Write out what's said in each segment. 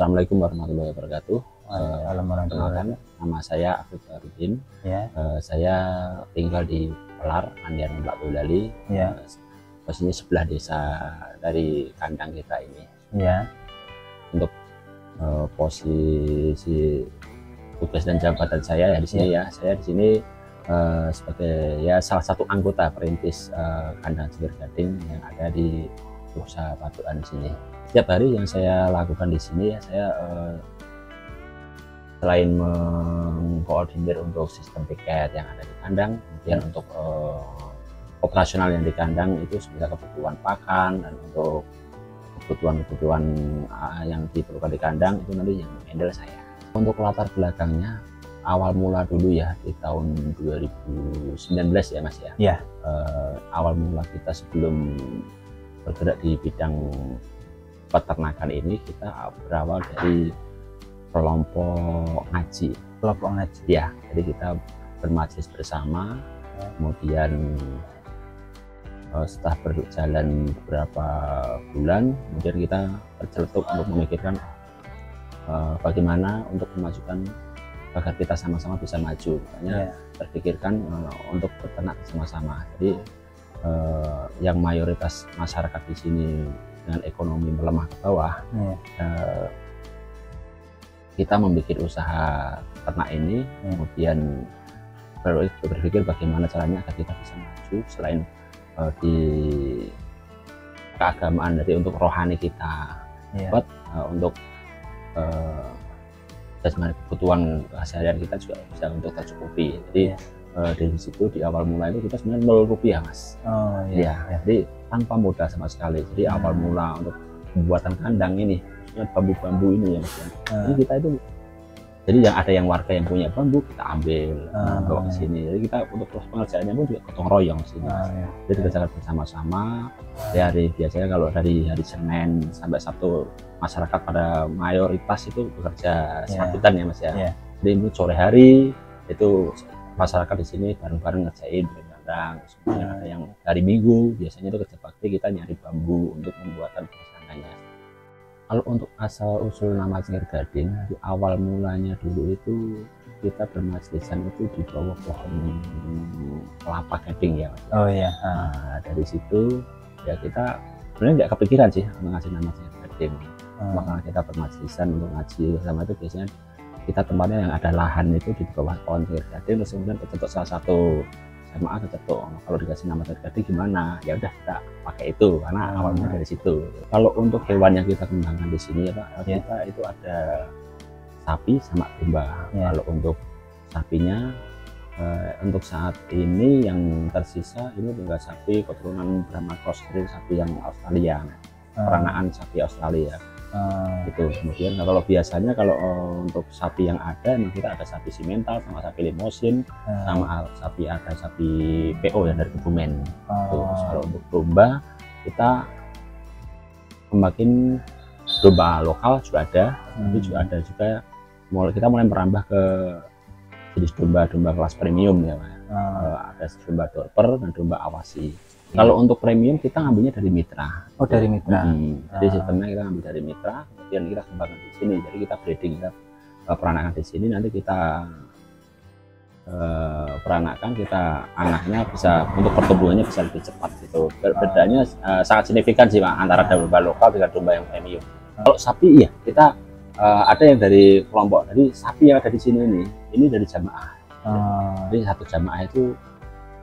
Assalamualaikum warahmatullahi wabarakatuh. Alhamdulillah. Nama saya Afif Arudin. Ya. Saya tinggal di Pelar, Andian, Mbak Boyolali. Ya. Posisinya sebelah desa dari kandang kita ini. Ya. Untuk posisi tugas dan jabatan saya ya di sini ya. Saya di sini sebagai ya salah satu anggota perintis kandang Cengkir Gading yang ada di usaha paduan di sini. Setiap hari yang saya lakukan di sini ya, saya selain mengkoordinir untuk sistem piket yang ada di kandang, kemudian untuk operasional yang di kandang itu sebenarnya kebutuhan pakan dan untuk kebutuhan yang diperlukan di kandang itu nanti yang handle saya. Untuk latar belakangnya awal mula dulu ya di tahun 2019 ya Mas ya. Ya. Awal mula kita sebelum bergerak di bidang peternakan ini kita berawal dari kelompok ngaji. Kelompok ngaji. Ya, jadi kita bermajelis bersama, kemudian setelah berjalan beberapa bulan, kemudian kita terceletuk untuk memikirkan bagaimana untuk memajukan agar kita sama-sama bisa maju. Makanya terpikirkan untuk berternak bersama-sama. Jadi yang mayoritas masyarakat di sini dengan ekonomi melemah ke bawah, kita membuat usaha ternak ini, kemudian berpikir bagaimana caranya agar kita bisa maju selain di keagamaan dari untuk rohani kita, untuk jasmani kebutuhan keseharian kita juga bisa untuk tercukupi. Jadi dari situ di awal mulai itu kita sebenarnya 0 rupiah Mas. Jadi tanpa modal sama sekali. Jadi awal mula untuk pembuatan kandang ini, bambu-bambu ini ya Mas. Jadi kita itu, jadi yang ada yang warga yang punya bambu kita ambil bawa ke sini. Jadi kita untuk proses pengerjaannya pun juga gotong royong sini. Jadi kita bersama-sama. Biasanya kalau dari hari Senin sampai Sabtu masyarakat pada mayoritas itu bekerja serabutan ya Mas ya. Jadi itu sore hari itu masyarakat di sini bareng-bareng ngerjain kandang. Semuanya ada yang hari Minggu biasanya itu kerja bakti kita nyari bambu untuk pembuatan kandangnya. Kalau untuk asal usul nama Cengkir Gading di awal mulanya dulu itu kita bermajelisan itu di bawah pohon kelapa gading ya Mas. Nah, dari situ ya kita sebenarnya nggak kepikiran sih mengasih nama Cengkir Gading. Maka kita bermajelisan untuk ngaji sama itu biasanya kita tempatnya yang ada lahan itu di bawah pohon Cengkir Gading, terus kemudian tercetuk salah satu jamaah tercetuk kalau dikasih nama Cengkir Gading gimana, ya udah kita pakai itu karena awalnya dari situ. Kalau untuk hewan yang kita kembangkan di sini ya Pak, kita itu ada sapi sama domba. Kalau untuk sapinya untuk saat ini yang tersisa ini tinggal sapi keturunan Brahma Cross, sapi yang Australia, peranaan sapi Australia. Gitu. Kemudian kalau biasanya kalau untuk sapi yang ada memang kita ada sapi simental sama sapi limosin sama sapi PO yang dari Kebumen. Terus kalau untuk domba kita kembangin domba lokal juga ada, tapi juga ada juga kita mulai merambah ke jenis domba kelas premium ya Pak. Ada domba dorper dan domba awasi. Kalau untuk premium kita ngambilnya dari mitra. Dari mitra. Jadi sistemnya kita ambil dari mitra, kemudian kita kembangkan di sini. Jadi kita breeding, kita peranakan di sini. Nanti kita peranakan, kita anaknya bisa untuk pertumbuhannya bisa lebih cepat gitu. Bedanya sangat signifikan sih Pak antara domba lokal dengan domba yang premium. Kalau sapi ya kita ada yang dari kelompok. Jadi sapi yang ada di sini ini dari jamaah. Jadi satu jamaah itu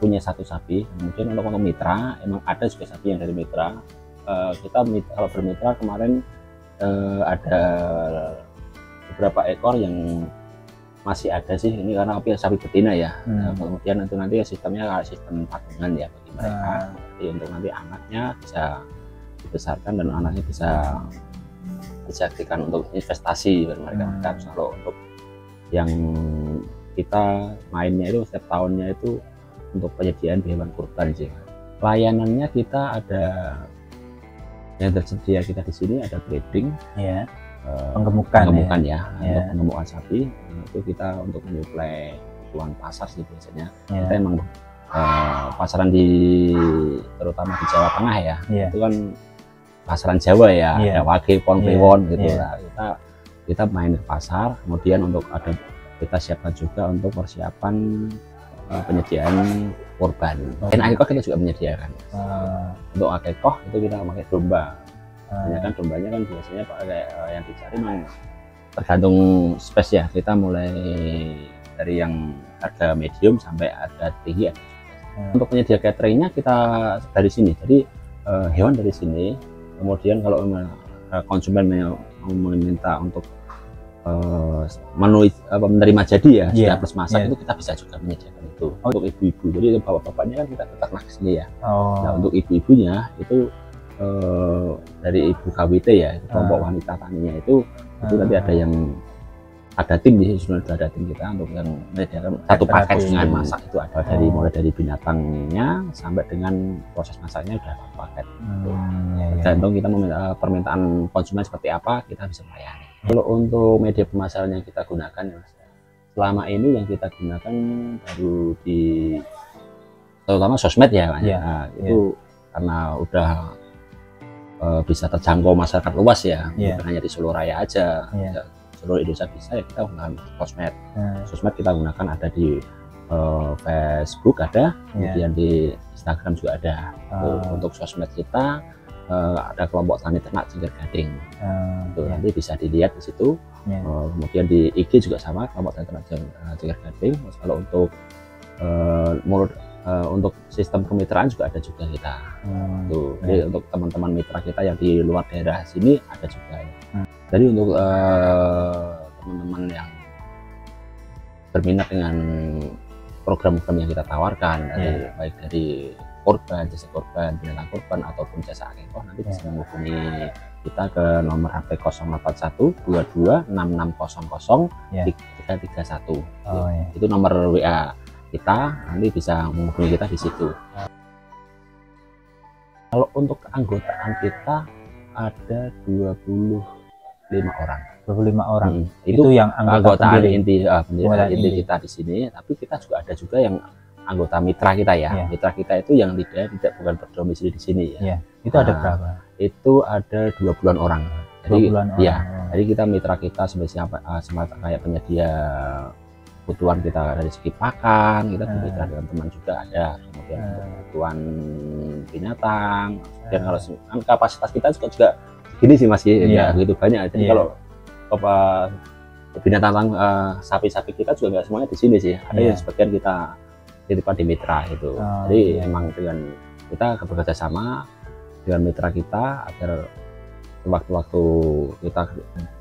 punya satu sapi. Kemudian untuk mitra emang ada juga sapi yang dari mitra. Kita kalau bermitra kemarin ada beberapa ekor yang masih ada sih ini karena sapi betina ya. Kemudian nanti sistemnya sistem patungan ya bagi mereka. Jadi untuk nanti anaknya bisa dibesarkan dan anaknya bisa dijadikan untuk investasi bagi mereka. Kalau untuk yang kita mainnya itu setiap tahunnya itu untuk penyediaan hewan kurban sih. Layanannya kita ada yang tersedia kita di sini ada breeding, penggemukan ya. Untuk penggemukan sapi itu kita untuk menyuplai kebutuhan pasar sih biasanya. Kita emang pasaran terutama di Jawa Tengah ya, itu kan pasaran Jawa ya, ada Wage, Pon, Kliwon gitu lah. Kita kita main ke pasar, kemudian untuk ada kita siapkan juga untuk persiapan penyediaan kurban. Dan akikoh kita juga menyediakan. Untuk akikoh itu kita pakai domba. Kan dombanya kan biasanya pakai yang dicari memang tergantung space ya. Kita mulai dari yang harga medium sampai harga tinggi. Untuk penyedia cateringnya kita dari sini. Jadi hewan dari sini. Kemudian kalau konsumen meminta untuk menerima jadi ya sudah plus masak itu kita bisa juga menyediakan itu. Untuk ibu-ibu, jadi bapak-bapaknya kan kita beternak sini ya. Nah untuk ibu-ibunya itu dari ibu KWT ya, kelompok wanita taninya itu nanti ada tim di sini, sudah ada tim kita untuk yang menyediakan satu paket dengan masak itu ada mulai dari binatangnya sampai dengan proses masaknya sudah satu paket. Tergantung kita meminta permintaan konsumen seperti apa, kita bisa melayani. Kalau untuk media pemasaran yang kita gunakan ya Mas, selama ini yang kita gunakan baru terutama sosmed ya Mas. Nah, itu karena udah bisa terjangkau masyarakat luas ya, bukan hanya di Solo Raya aja, seluruh Indonesia bisa ya kita gunakan sosmed. Sosmed kita gunakan ada di Facebook ada, kemudian di Instagram juga ada. Untuk sosmed kita ada kelompok tani ternak Cengker Gading. Nanti bisa dilihat di situ. Kemudian di IG juga sama, kelompok tani ternak Cengker Gading. Kalau untuk sistem kemitraan juga ada juga kita. Jadi untuk teman-teman mitra kita yang di luar daerah sini ada juga. Jadi untuk teman-teman yang berminat dengan program-program yang kita tawarkan, baik dari korban, jasa korban, binatang korban ataupun jasa akikoh, nanti bisa menghubungi kita ke nomor HP 081 22 6600 331. Itu nomor WA kita, nanti bisa menghubungi kita di situ. Kalau untuk keanggotaan kita ada 25 orang. 25 orang. Itu yang anggota inti kita di sini, tapi kita juga ada juga yang anggota mitra kita ya. Mitra kita itu yang tidak bukan berdomisili di sini ya. Itu ada berapa? Itu ada 20-an orang. Jadi jadi kita mitra kita semacam kayak penyedia kebutuhan kita dari segi pakan, kita bermitra dengan teman juga ada, kemudian kebutuhan binatang, dan kalau kan kapasitas kita juga gini sih Mas ya, begitu banyak. Jadi kalau binatang sapi-sapi kita juga nggak semuanya di sini sih, ada yang sebagian kita titipkan di mitra itu. Jadi emang dengan kita bekerja sama dengan mitra kita agar waktu-waktu kita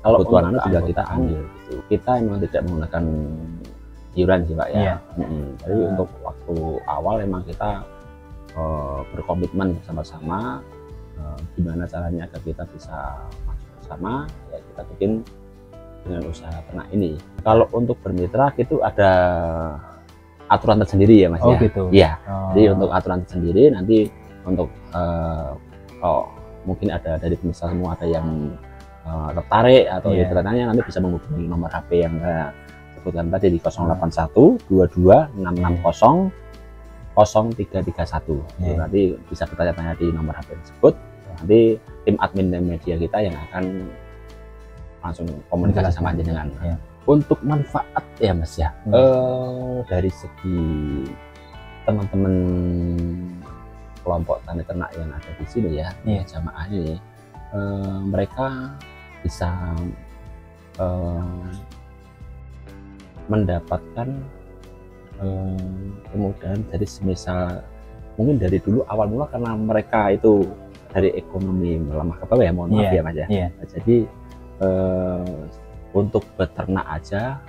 kalau kebutuhan juga kita ambil gitu. Kita memang tidak menggunakan iuran sih Pak ya. Jadi untuk waktu awal memang kita berkomitmen bersama-sama gimana caranya agar kita bisa masuk bersama ya, kita bikin dengan usaha ternak ini. Kalau untuk bermitra itu ada aturan tersendiri ya Mas ya. Gitu. Iya. Jadi untuk aturan tersendiri nanti untuk mungkin ada dari pemirsa semua ada yang tertarik atau tanya nanti bisa menghubungi nomor HP yang saya sebutkan tadi di 081 22 660 0331. Nanti bisa bertanya-tanya di nomor HP tersebut. Nanti tim admin media kita yang akan langsung komunikasi sama jenengan. Untuk manfaat ya Mas ya, dari segi teman-teman kelompok tani ternak yang ada di sini ya, jamaah ini, mereka bisa mendapatkan kemudahan dari semisal mungkin dari dulu awal mula karena mereka itu dari ekonomi melemah ke bawah ya, mohon maaf ya Mas ya. Jadi untuk beternak aja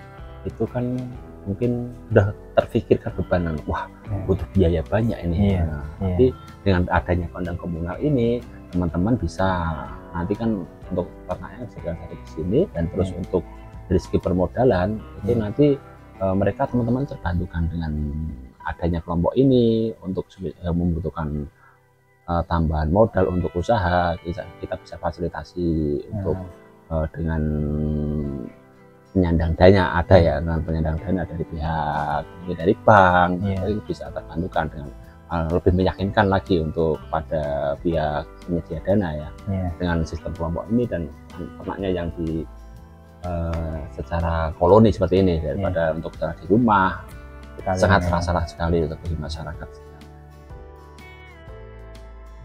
itu kan mungkin sudah terfikirkan bebanan, wah butuh biaya banyak ini. Tapi dengan adanya kandang komunal ini teman-teman bisa nanti kan untuk ternaknya segala dari di sini, dan terus untuk dari segi permodalan itu nanti mereka teman-teman terbantukan dengan adanya kelompok ini untuk membutuhkan tambahan modal untuk usaha, kita bisa fasilitasi untuk dengan penyandang dana ada ya, dengan penyandang dana dari pihak dari bank, itu bisa terbantukan dengan lebih meyakinkan lagi untuk pada pihak penyedia dana ya, dengan sistem kelompok ini dan ternaknya yang secara koloni seperti ini daripada untuk secara di rumah. Sangat terasa sekali untuk bagi masyarakat.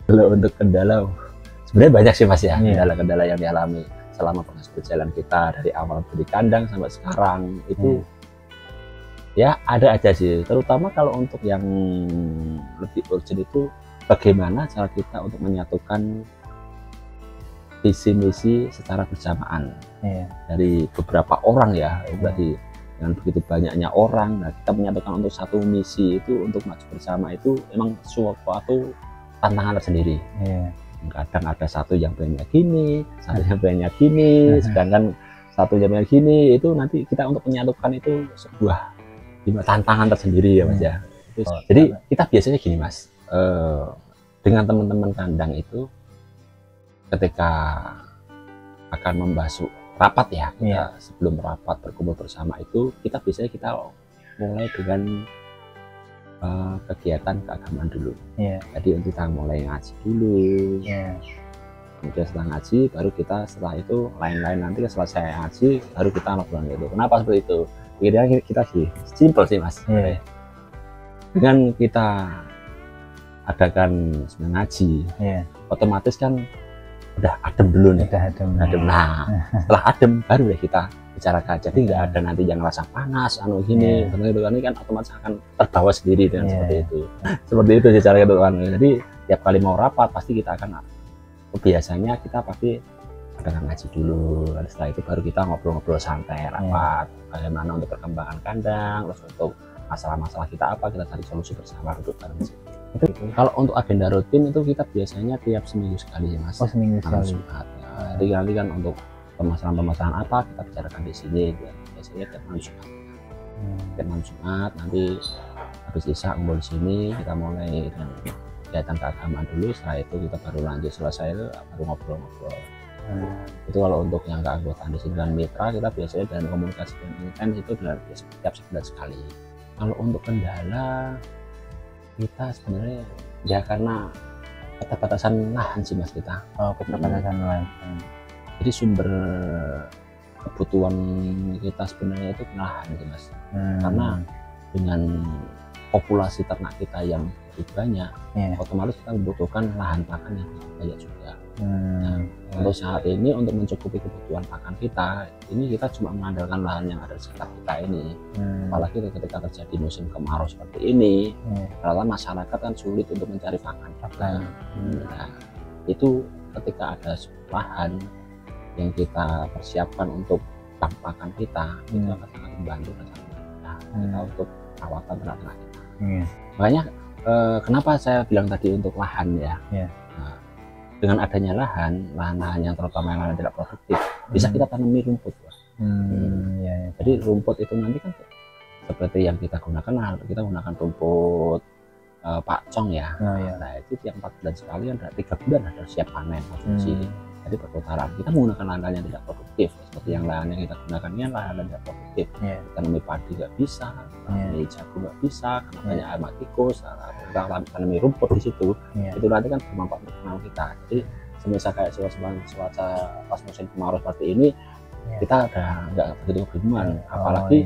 Kalau untuk kendala sebenarnya banyak sih Mas ya, kendala-kendala yang dialami selama proses berjalan kita dari awal beli kandang sampai sekarang itu ya ada aja sih, terutama kalau untuk yang lebih urgent itu bagaimana cara kita untuk menyatukan visi misi secara bersamaan dari beberapa orang ya, berarti dengan begitu banyaknya orang, nah kita menyatukan untuk satu misi itu untuk maju bersama itu memang suatu tantangan tersendiri. Kadang ada satu yang pengennya gini, satu yang pengennya gini, sedangkan satu yang pengennya gini, itu nanti kita untuk menyatukan itu sebuah tantangan tersendiri ya Mas ya. Jadi kita biasanya gini Mas, dengan teman-teman kandang itu ketika akan membahas rapat ya, kita sebelum rapat berkumpul bersama itu kita biasanya kita mulai dengan kegiatan keagamaan dulu. Jadi untuk kita mulai ngaji dulu. Kemudian setelah ngaji baru kita setelah itu lain-lain nanti selesai ngaji baru kita ngobrol gitu. Kenapa seperti itu? Kira-kira kita sih simpel sih Mas. Dengan kita adakan ngaji, otomatis kan udah adem dulu nih. Adem. Nah, setelah adem baru deh kita bicarakan. Jadi nggak ada nanti yang rasa panas, gini, ini kan otomatis akan terbawa sendiri dengan seperti itu. Seperti itu sih cara kita. Jadi tiap kali mau rapat pasti kita akan biasanya kita pasti akan ngaji dulu. Lalu setelah itu baru kita ngobrol-ngobrol santai rapat. Bagaimana untuk perkembangan kandang, terus untuk masalah-masalah kita apa, kita cari solusi bersama untuk bareng. Itu kalau untuk agenda rutin itu kita biasanya tiap seminggu sekali ya Mas. Seminggu sekali. Jadi nanti kan untuk permasalahan-permasalahan apa kita bicarakan di sini biasanya tiap malam Jumat. Tiap malam Jumat nanti habis isya ngumpul di sini kita mulai dengan kegiatan keagamaan dulu, setelah itu kita baru lanjut selesai itu baru ngobrol-ngobrol. Itu kalau untuk yang keanggotaan di sini dan mitra kita biasanya dengan komunikasi dan intens itu tiap sebulan sekali. Kalau untuk kendala kita sebenarnya ya karena keterbatasan lahan sih Mas kita. Keterbatasan lahan. Jadi sumber kebutuhan kita sebenarnya itu lahan sih Mas. Karena dengan populasi ternak kita yang lebih banyak, otomatis kita membutuhkan lahan pakan yang lebih banyak juga. Nah, untuk saat ini untuk mencukupi kebutuhan pakan kita, ini kita cuma mengandalkan lahan yang ada di sekitar kita ini. Apalagi ketika terjadi musim kemarau seperti ini, karena masyarakat kan sulit untuk mencari pakan. Nah, itu ketika ada lahan yang kita persiapkan untuk pakan kita, itu akan sangat membantu dan sangat mudah kita untuk perawatan ternak kita. Makanya kenapa saya bilang tadi untuk lahan ya. Nah, dengan adanya lahan yang terutama yang tidak produktif, bisa kita tanami rumput. Jadi rumput itu nanti kan seperti yang kita gunakan rumput pakcong ya. Nah itu tiap 4 bulan sekali, ada 3 bulan ada siap panen konsumsi. Jadi perputaran kita menggunakan lahan yang tidak produktif seperti yang lahan yang kita gunakan ini lahan yang tidak produktif. Tanami padi nggak bisa, tanami jagung nggak bisa karena banyak hama tikus. Kita tanami rumput di situ, itu nanti kan bermanfaat untuk tanam kita. Jadi semisal kayak cuaca pas musim kemarau seperti ini, kita udah nggak begitu kebingungan. Apalagi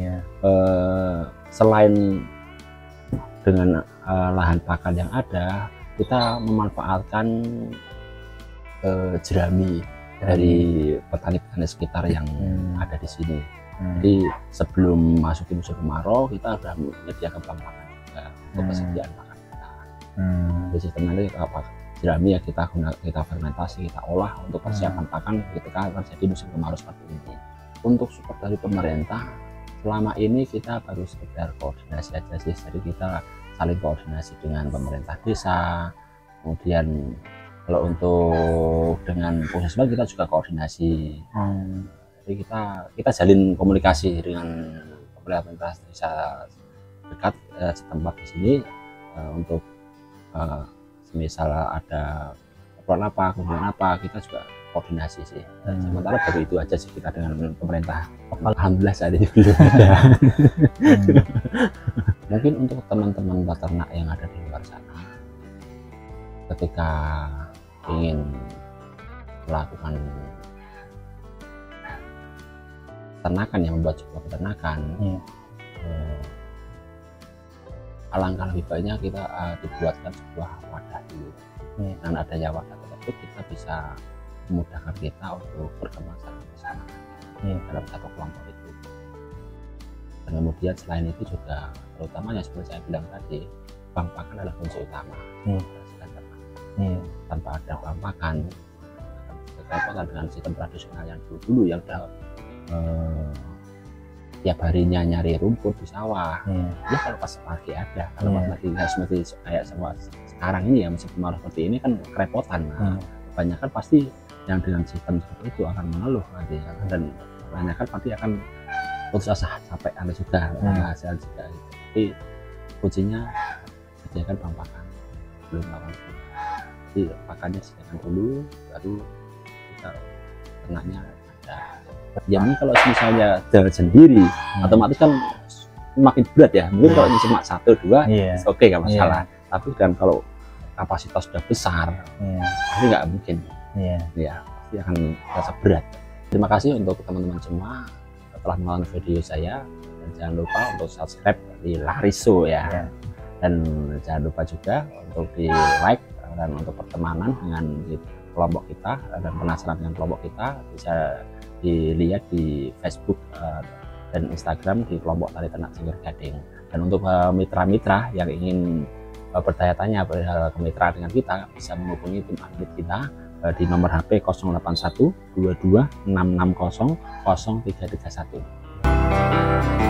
selain dengan lahan pakan yang ada, kita memanfaatkan jerami dari petani-petani sekitar yang ada di sini. Jadi sebelum masuk di musim kemarau kita sudah menyediakan pakan juga untuk persediaan pakan kita. Di sistem nanti jerami ya kita fermentasi, kita olah untuk persiapan pakan ketika terjadi musim kemarau seperti ini. Untuk support dari pemerintah selama ini kita baru sekedar koordinasi aja sih. Jadi kita saling koordinasi dengan pemerintah desa, kemudian kalau untuk dengan puskesmas kita juga koordinasi. Jadi kita jalin komunikasi dengan pemerintah desa dekat setempat di sini untuk semisal ada keperluan apa, kemudian apa, kita juga koordinasi sih. Sementara baru itu aja sih kita dengan pemerintah. Alhamdulillah saat ini belum ada. Mungkin untuk teman-teman peternak yang ada di luar sana, ketika ingin melakukan peternakan, yang membuat sebuah peternakan, alangkah lebih baiknya kita dibuatkan sebuah wadah dulu. Dengan adanya wadah tersebut kita bisa memudahkan kita untuk berkembang secara bersama dalam satu kelompok itu. Dan kemudian selain itu juga terutama yang seperti saya bilang tadi, bank pakan adalah kunci utama. Tanpa ada bank pakan akan dengan sistem tradisional yang dulu yang udah tiap harinya nyari rumput di sawah. Ya kalau pas pagi ada, kalau pas lagi seperti kayak semua sekarang ini ya, musim kemarau seperti ini kan kerepotan. Kebanyakan pasti yang dengan sistem seperti itu akan mengeluh nanti, dan kebanyakan pasti akan putus asa, sampai ada juga hasil juga gitu. Jadi kuncinya sediakan bank pakan belum lawan. Jadi pakannya sediakan dulu, baru kita ternaknya ada. Ya mungkin kalau misalnya jalan sendiri otomatis kan makin berat ya, mungkin kalau cuma 1-2 oke nggak masalah, tapi kan kalau kapasitas sudah besar pasti nggak mungkin, ya pasti akan terasa berat. Terima kasih untuk teman-teman semua telah menonton video saya, dan jangan lupa untuk subscribe di Lariso ya, dan jangan lupa juga untuk di like, dan untuk pertemanan dengan kelompok kita dan penasaran dengan kelompok kita bisa dilihat di Facebook dan Instagram di kelompok tani ternak Sengger Gading. Dan untuk mitra-mitra yang ingin bertanya-tanya kemitraan dengan kita bisa menghubungi tim admin kita di nomor HP 081 22 660 0331.